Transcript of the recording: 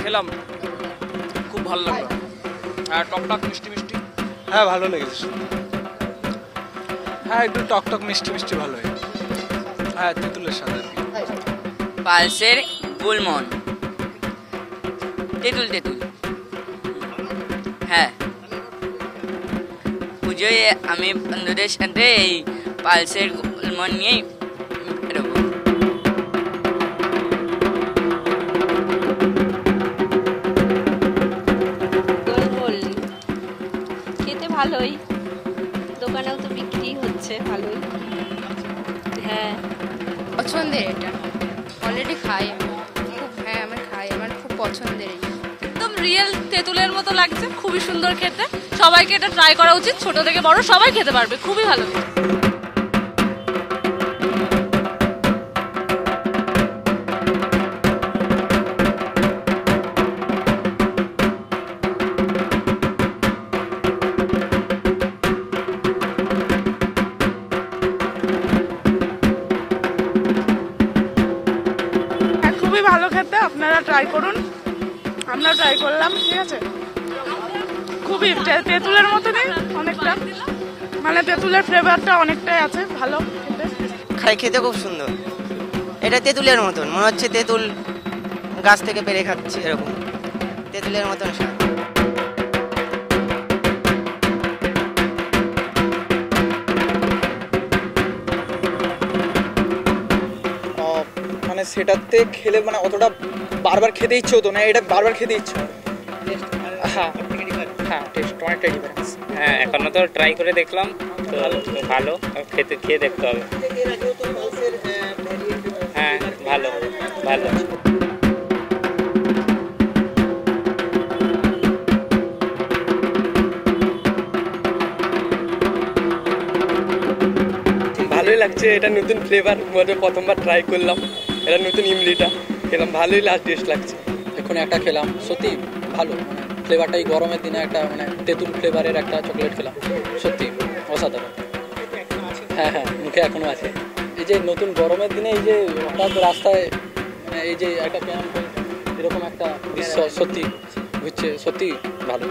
খেলাম, খুব ভালো লাগলো। আর টকটক মিষ্টি মিষ্টি, হ্যাঁ ভালো লেগেছে। হ্যাঁ একটু টকটক মিষ্টি মিষ্টি ভালোই। হ্যাঁ তেঁতুলের সাথে আর কি। পালসের গুলমন, তেঁতুল তেঁতুল। হ্যাঁ, পুজোয় আমি বন্ধুদের সাথে এই পালসের গুলমন নিয়েই বেরোবো। গোল খেতে ভালোই, দোকানেও তো বিক্রি হচ্ছে ভালোই। হ্যাঁ পছন্দের, এটা অলরেডি খাই আমি খুব। হ্যাঁ আমি খাই, আমার খুব পছন্দের। একদম রিয়েল তেঁতুলের মতো লাগছে, খুবই সুন্দর খেতে। সবাইকে এটা ট্রাই করা উচিত, ছোট থেকে বড় সবাই খেতে পারবে, খুবই ভালো। খুবই ভালো খেতে, আপনারা ট্রাই করুন। আমরা ট্রাই করলাম, ঠিক আছে। খুবই তেঁতুলের মতনই অনেকটা, মানে তেঁতুলের ফ্লেভারটা অনেকটাই আছে, ভালো খেতে। খেতে খুব সুন্দর। এটা তেঁতুলের মতন মনে হচ্ছে, তেঁতুল গাছ থেকে পেরে খাচ্ছে এরকম, তেঁতুলের মতন স্বাদ। মানে সেটাতে খেলে মানে অতটা বারবার খেতে ইচ্ছে হতো না, এটা বারবার খেতে ইচ্ছে হয়। হ্যাঁ হ্যাঁ, টেস্ট অনেকটাই ডিফারেন্স। হ্যাঁ এখনো তো ট্রাই করে দেখলাম, তো ভালো, খেয়ে দেখতে হবে। হ্যাঁ ভালো ভালো। ভালোই লাগছে, এটা নতুন ফ্লেভার, মধ্যে প্রথমবার ট্রাই করলাম। এটা নতুন ইমলিটা খেলাম, ভালোই টেস্ট লাগছে। এখন একটা খেলাম, সত্যি ভালো, মানে ফ্লেভারটাই গরমের দিনে একটা মানে তেঁতুল ফ্লেভারের একটা চকলেট খেলাম, সত্যি অসাধারণ। হ্যাঁ হ্যাঁ, মুখে এখনো আছে। এই যে নতুন গরমের দিনে এই যে হঠাৎ রাস্তায় মানে এই যে একটা এরকম একটা দৃশ্য সত্যি ঘুরছে, সত্যি ভালো।